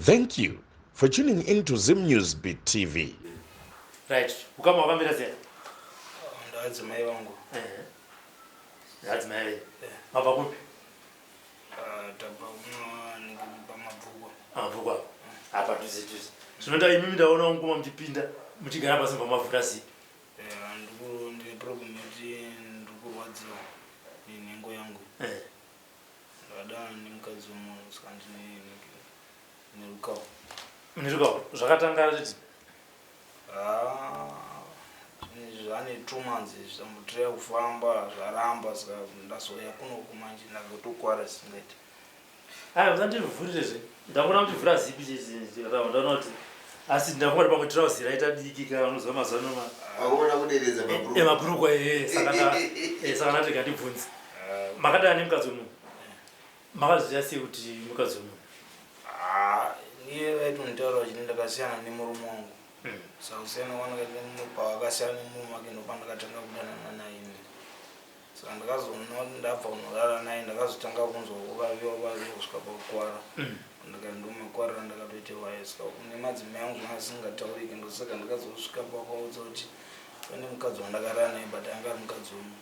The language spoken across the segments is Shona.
Thank you for tuning into Zim News Beat TV. Right. Ukama wakamira zera. Ndazi mai wangu. Ndazi mai. Apa kupi? Tabva nikimba mabvuko. Mabvuko. Apa tuzi. Zvinoita imi ndaona ngoma mchipinda muchigara pasi pamafuta si. Ndiri problem yati ndikurwadziwa nengo yangu. Ndada nimukadzi womunhu saka nerukawo. Nerukawo. Zvakatanga kuti zvane 2 months zvamutraya kufamba zvaramba saka ndazoya kuno kumanje ndagotokwara singati. Usandivhurire zve. Ndakona kuchivhura zipi ndaona kuti asi ndakuona pamwe trouser raita diki kana unozwa mazano Aona kudereza mabhuruku. Mabhuruku saka natega ndibvunze. Makadana nemukadzi womunhu. Makaziva sei kuti mukadzi womunhu? Iye vaitonitaura kuti ndakasiyana nemurume wangu. Saka usiyana wangu pawakasiyana nemurume wake ndopandakatanga kudanana naye ine. Saka ndakazoona kuti ndabva kunorara naye ndakazotanga kunzwa kuvaviwa kusvika pakukwara. Ndakamakwarira ndakatoite waye saka nemadzimai angu asingataurike ndosaka ndakazosvika pakaudza kuti pane mukadzi wandakarara naye but anga ari mukadzi womunhu.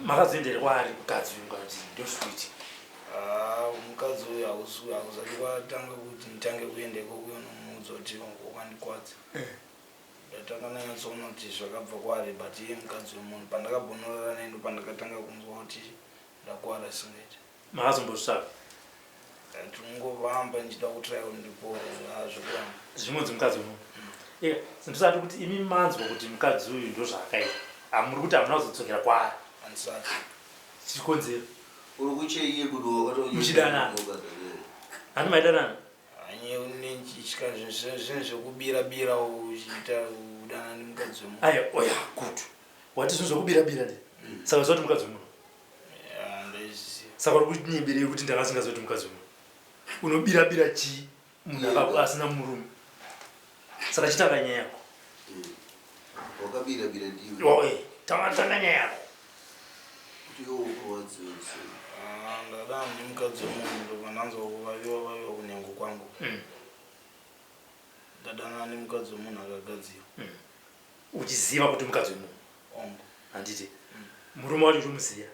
Makazoendera kwaari mukadzi uyu ngati ndosviti. Mukadzi uyu hauzati kwatanga kuti nditange kuendeko kuyo nomuudza kuti wakandikwadza. Ndatanga nanyatsoona kuti zvakabva kwaari but iye mukadzi womunhu pandakabhonorara naye ndopandakatanga kunzwa kuti ndakwara singaiti. Makazombosvaka tinongovamba ndichida kutraya kuti ndipore zvokuramba zvimodzi mukadzi womunhu. Ndosati kuti imi manzwa kuti mukadzi uyu ndozvaakaita. Hamuri kuti hamuna kuzodzokera kwaari. handisati. Chikonzero. Uri kucheiye kuti wakatoita. Muchidanana. Handi maidanana? Nenchitya zvinhu zvekubira-bira uchiita kudana nemukadzi womunhu. Aya, oya, kutu. Wati zvinhu zvekubira-bira ndi? Saka uzoti mukadzi womunhu? Ndaizviziva. Saka uri kunyemberei kuti ndakasingazoti mukadzi womunhu? Unobira-bira chii munhu asina murume? Saka chitanga nyaya yako. Wakabira-bira ndiwe. Tanga nyaya yako. Kuti iwo ukurwadziwa sei? Ndadana nemukadzi womunhu ndopandanzwa kuvaviwa kunyango kwangu. Ndadana nemukadzi womunhu akagadziwa. Uchiziva kuti mukadzi womunhu? Ongo. Handiti. Murume wacho uchimuziya?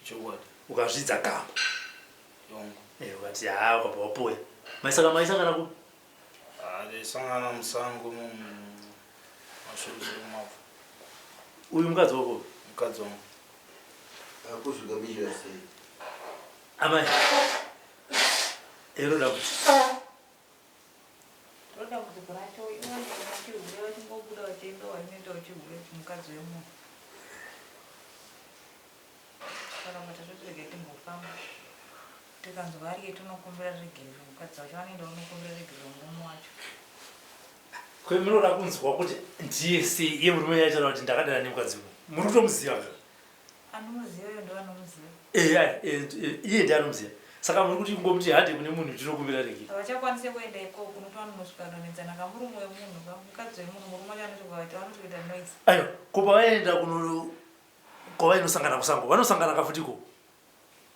Chokwadi. Ukazvidza kama? Ongo. Ukati ukabva wapoya. Maisaka maisangana kupi? Ndaisangana musango mashozi emavhu. Uyu mukadzi wako? Mukadzi wangu. Akuzvikamira sei? Amai. Roda kuti. Roda kuti bracho iwani chihure chingobuda uchienda wainoita uchihure mukadzi wemunhu. Saka matatotirege timbofamba. Tikanzwa ariye tinokumbira regerero mukadzi wacho vanoenda unokumbira regerero murume wacho. Kweminoda kunzwa kuti ndiye sei iye murume yaitaura kuti ndakadana nemukadzi womunhu. Muri kutomuziva here? Anomuziva iye ndovanomuziva. Iye ndiye anomuziva. Saka muri kuti kungomuti hade kune munhu tinokumbira regerero. Havachakwanise kuenda ikoko kunoto vanonosvika donedzana kamurume wemunhu kamukadzi wemunhu murume wacho vanotoita noise. Aiwa, ko pavaenda kwavainosangana kusango vanosangana kafutiko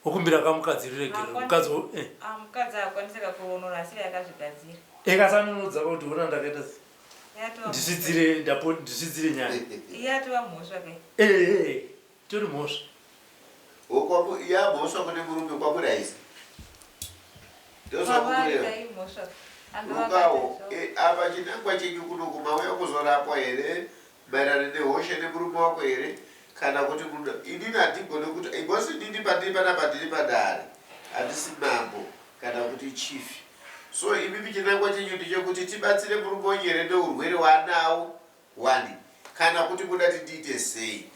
wokumbira kamukadzi regerero mukadzi mukadzi haakwanise kakuonora asi yakazvigadzira. Ekasanonodza kuti ona ndakaita ndisvidzire nyaya. Iye atova mhosva kai. Tori mhosva. Yamhosva kune murume kwamuraisa. Pavari mhosva. Rukawo apa chinangwa chenyu kuno kumauya kuzorapwa here maererano nehosha nemurume wako here kana kuti inini handigone kuti ikosi ndini pandiri panapa ndiri padare handisi mambo kana kuti chifi. So ipipi chinangwa chenyu ndechekuti tibatsire murume wenyu here neurwere waanawo wani kana kuti muda tidiite sei.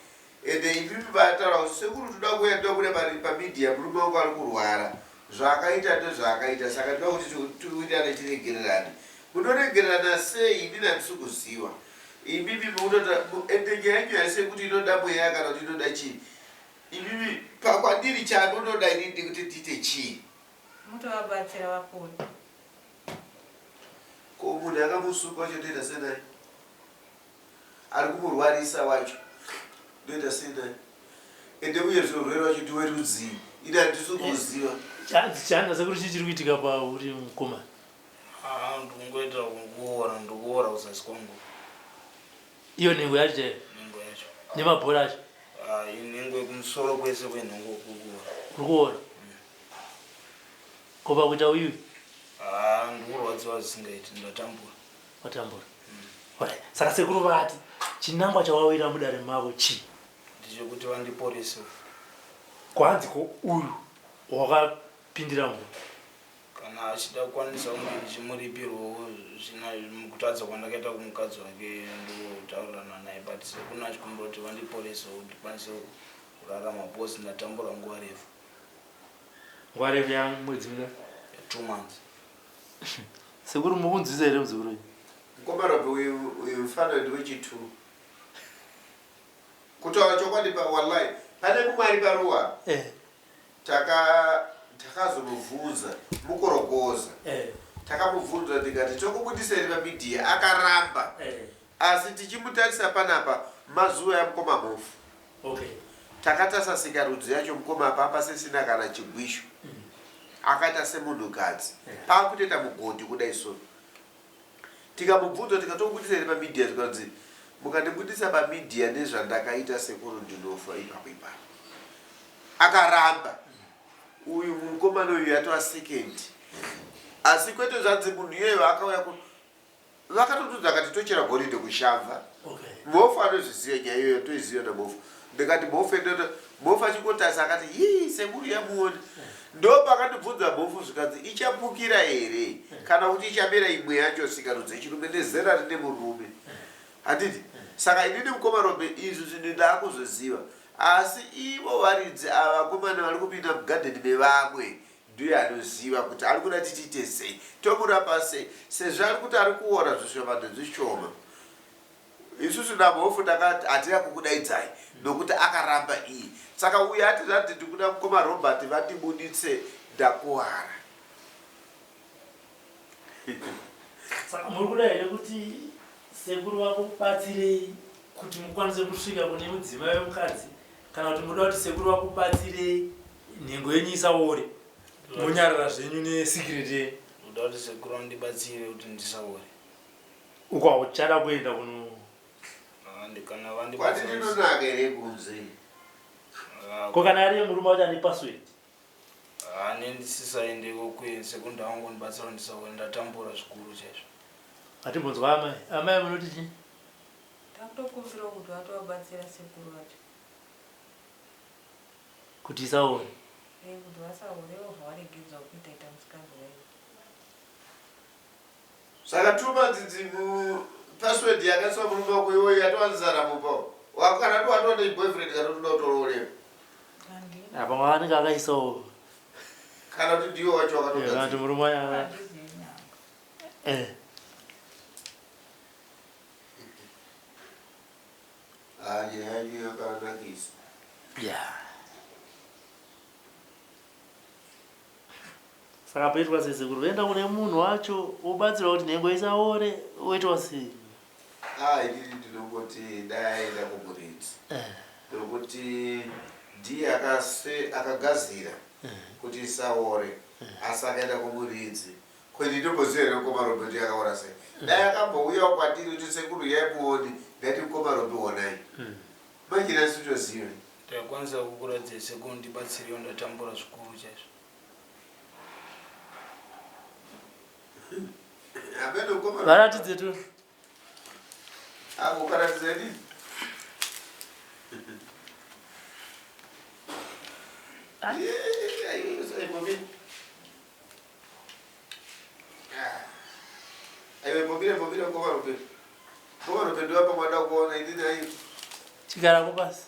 Ende ipipi vataura kuti sekuru toda kuenda kune pamidhiya murume wangu ari kurwara zvakaita ndozvaakaita saka toda kuti tiuirane tiregererane. Munoregererana sei? Inini handisi kuziva. Ipipi ende nyaya yenyu haisi kuti inoda mweya kana kuti inoda chii. Ipipi pakwandiri chanonoda inini kuti tiite chii. Mutovabatsira vapore. Ko munhu akamusuka wacho ndoita senai? Ari kumurwarisa wacho ndoita senai? Ende uye zvorwere wacho ndiwe rudzii. Ini handisi kuziva. Changa sekuru chichiri kuitika pauri mukomana. ndingoita ndikuora uzasi kwangu. Iyo nhengo yacho chaiyo Nhengo yacho. nemabhora acho Nhengo yekumusoro kwese kwenhongo kukuora. kuri kuona kopa kuita uyu ndikurwadziwa zvisingaiti ndatambura. watambura. Saka sekuru vati chinangwa chawawira mudare mavo chii? Ndichekuti vandiporese. Kwanzi ko uyu wakapindira mvura Kana achida kukwanisa kunge ndichimuripirwawo mukutadza kwandakaita kumukadzi wake ndotaurirana naye but sekuna achikumbira vandiporesewo kuti ndikwanise kurarama bhosi ndatambura nguva refu. nguva refu yamwedzi minga 2 months. sekuru mukunzwisa here muzukuru Mukomana uyu mufananidzo wechitu kutaura chokwadi wallahi pane mumwe ari paruwa takazomubvunza mukorogoza takamubvunza tikati tokubudisei pamidhiya akaramba asi tichimutarisa panapa mazuva yamukoma mofu takatasasika rudzi yacho mukoma apa pasisina kana chigwisho akaita semunhukadzi pakutoita mugodi kudai so tikamubvunza tikatokubudisei pamidhiya tikanzi mukandibudisa pamidhiya nezvandakaita sekuru ndinofa ipapo ipapo akaramba uyu mukomana uyu yatova second asi kwete zvanzi munhu iyeyo akauya vakatotudza akati tochera goridhe kushamva mofu anozviziva nyaya iyoyo toiziva namofu ndikati mofu endota mofu achingotasa akati yii sekuru yamuona ndo pakandibvunza mofu zvikanzi ichapukira here kana kuti ichamera imwe yacho sikarudzi yechirume nezera rine murume handiti saka inini mukomarombe izvi zvinhu ndaakuzoziva asi ivo varidzi avakomana vari kupinda mugadheni mevamwe ndiye anoziva kuti ari kuda titiite sei tomurapa sei sezvo ari kuti ari kuona zvishoma nezvishoma isusu namofu takati hatina kukudaidzai nokuti akaramba iyi saka uye ati zvati ndikuda mukoma robert vatibuditse ndakuwara. saka muri kuda here kuti sekuru wako kubatsirei kuti mukwanise kusvika kune mudzimai wemukadzi kana kuti muda kuti sekuru wako kubatsirei nhengo yenyu isaore munyarara zvenyu nesikireti yenyu? Ndoda kuti sekuru andibatsire kuti ndisaore. Uko uchada kuenda kuno kana kwati ndinonaka here kunze ko kana ari murume wacho ane password nendisisaendeko kwe sekunda wangu ndibatsira ndisaore ndatambura zvikuru chaizvo. hatimbonzwa amai munoti chii? takutokumbira kuti vatovabatsira sekuru vacho kuti isaore kuti vasaorewo zvavaregedzwa kuita ita musikadzi waivo. saka 2 months password yakaiswa murume wako iwoyo yatowanzara mupo wakana towatoona iboyfriend katotoda kutorooreva apa mwanenge akaisawo kana kuti ndiwo wacho wakati murume wayo handizivi nyanga. nyaya yanyu yakanakisa saka poitwa sei sekuru voenda kune munhu wacho ubatsirwa kuti nhengo isaore oitwa sei? inini ndinongoti daenda kumuridzi nokuti ndiye akagadzira kuti isaore asi akaenda kumuridzi kwendinoboziva here mukomarombe akaora sei dai akambouyawo kwatiri kuti sekuru yaimuoni ngati mukomarombe onai machina sitoziva ndakwanisa kukuradzira sekuru ndibatsiriwo ndatambura zvikuru chaizvo. varatidze tu akukaratidza nini aiwe komarombe ndiwapa mwada kuona inini aiyo chigarako pasi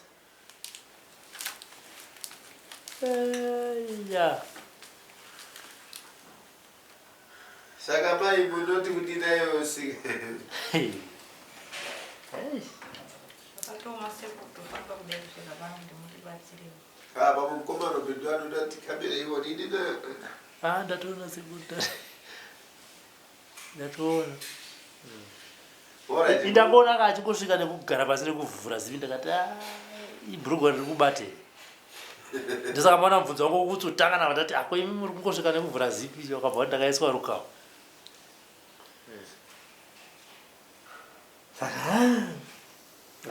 saka mai munoti kuti inayosika vakatoma sekutofamba kudai kusvika pano kuti mutibatsirewo. pamwe mukomarombe ndiwanoda tikamera iwoni inini ndatoona sekuta ndatoona indangoona kachingosvika nekugara pasi nekuvhura zivi ndakati ibhurugwa riri kubate ndosaka maona mubvunzo wangu kutsotanga navatati ako imi muri kungosvika nekuvhura zipi wakabva kuti ndakaiswa rukawa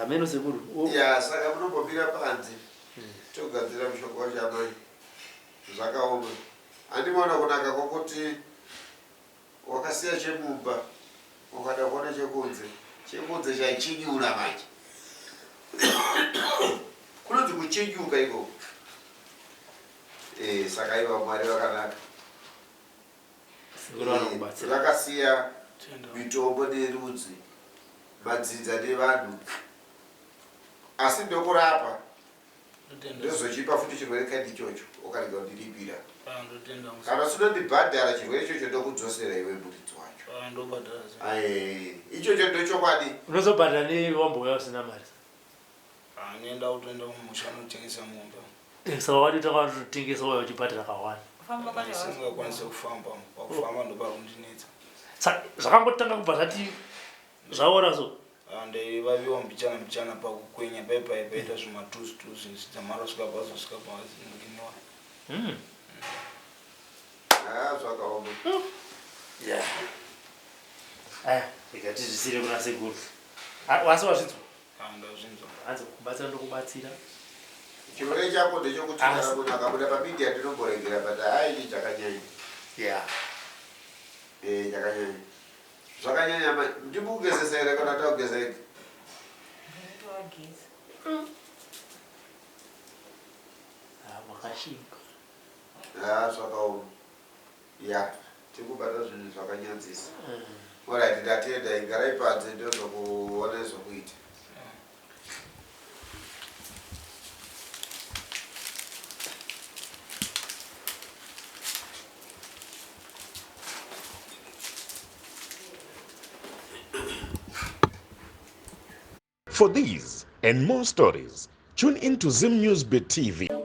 ameno sekuru ya saka munombomira panze togadzira mushonga wacho amai zvakaoma handimoona kunaka kwokuti wakasiya chemumba ukada kuona chekunze chaichinyura manje kunonzi kuchinyuka ikoko saka iva mwari vakanaka vakasiya mitombo nerudzi madzidza nevanhu asi ndokurapa ndozochipa futi chirwere kaindi ichocho ukarega kundiripira kana usinondibhadhara chirwere ichocho ndokudzosera iwe muridzi wacho ichocho ndochokwadi unozobhadhara nevambouya usina mari nenda kutoenda kumusha anotengesa mombe saka wadi takatotengesa uya uchibhadhara kawanda singakwanise kufamba pakufamba ndoparundinetsa zvakangotanga kubva zvati zvaora so ndeivaviwa mbichana pakukwenya paipaita zvimatuzutuzu dzamara svika pazosvika pazinoginiwa zvakaoma aya ikati zvisire kuna sekuru wasi wazvinzwa ndazvinzwa hanzi kubatsira ndokubatsira chirwere chako ndechokuti kana munhu akabuda pamedia ndinomboregera but haini chakanyanya chakanyanya zvakanyanya ndimukugezesa here kana taugezeka makashinga zvakaoma ya tikubata zvinhu zvakanyadzisa orit ndatenda igarai panze ndozokuona zvokuita For these and more stories, tune in to Zim News Bit TV.